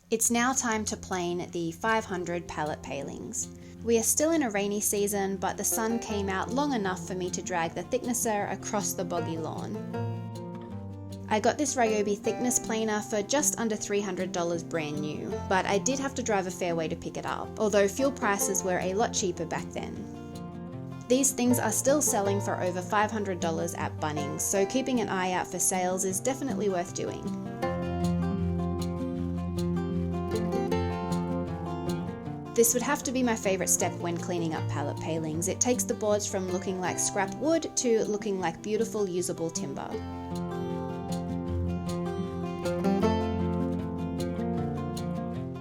It's now time to plane the 500 pallet palings. We are still in a rainy season, but the sun came out long enough for me to drag the thicknesser across the boggy lawn. I got this Ryobi thickness planer for just under $300 brand new, but I did have to drive a fair way to pick it up, although fuel prices were a lot cheaper back then. These things are still selling for over $500 at Bunnings, so keeping an eye out for sales is definitely worth doing. This would have to be my favourite step when cleaning up pallet palings. It takes the boards from looking like scrap wood to looking like beautiful usable timber.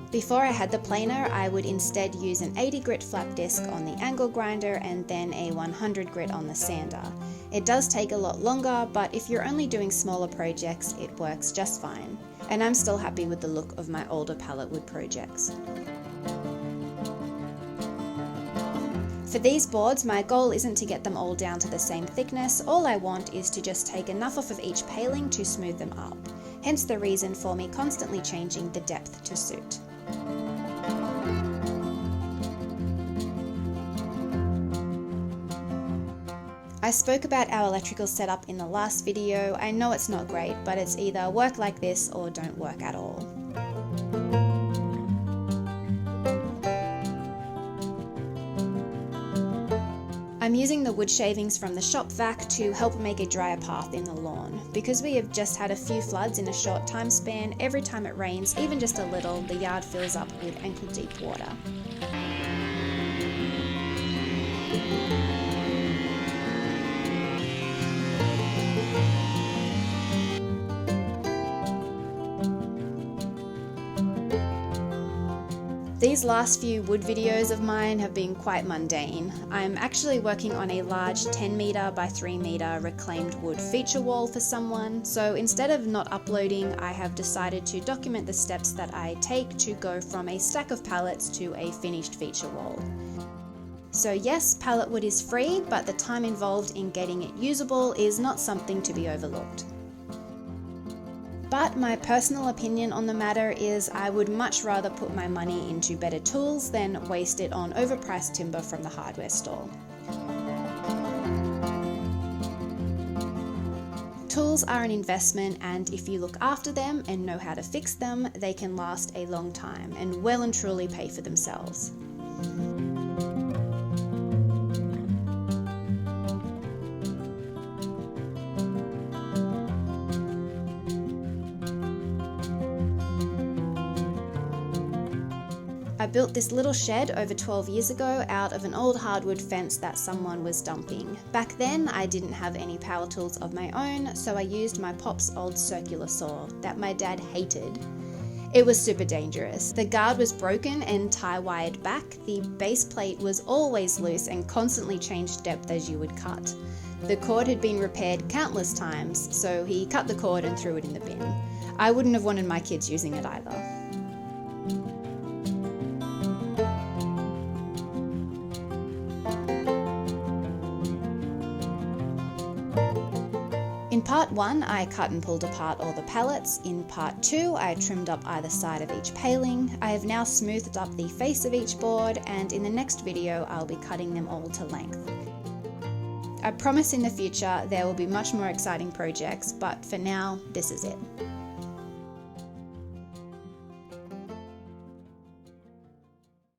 Before I had the planer, I would instead use an 80 grit flat disc on the angle grinder and then a 100 grit on the sander. It does take a lot longer, but if you're only doing smaller projects, it works just fine. And I'm still happy with the look of my older pallet wood projects. For these boards, my goal isn't to get them all down to the same thickness. All I want is to just take enough off of each paling to smooth them up. Hence the reason for me constantly changing the depth to suit. I spoke about our electrical setup in the last video. I know it's not great, but it's either work like this or don't work at all. I'm using the wood shavings from the shop vac to help make a drier path in the lawn. Because we have just had a few floods in a short time span, every time it rains, even just a little, the yard fills up with ankle-deep water. These last few wood videos of mine have been quite mundane. I'm actually working on a large 10 meter by 3 meter reclaimed wood feature wall for someone, so instead of not uploading, I have decided to document the steps that I take to go from a stack of pallets to a finished feature wall. So yes, pallet wood is free, but the time involved in getting it usable is not something to be overlooked. But my personal opinion on the matter is I would much rather put my money into better tools than waste it on overpriced timber from the hardware store. Tools are an investment, and if you look after them and know how to fix them, they can last a long time and well and truly pay for themselves. I built this little shed over 12 years ago out of an old hardwood fence that someone was dumping. Back then I didn't have any power tools of my own, so I used my pop's old circular saw that my dad hated. It was super dangerous. The guard was broken and tie-wired back, the base plate was always loose and constantly changed depth as you would cut. The cord had been repaired countless times, so he cut the cord and threw it in the bin. I wouldn't have wanted my kids using it either. In part 1, I cut and pulled apart all the pallets. In part 2, I trimmed up either side of each paling. I have now smoothed up the face of each board, and in the next video I'll be cutting them all to length. I promise in the future there will be much more exciting projects, but for now, this is it.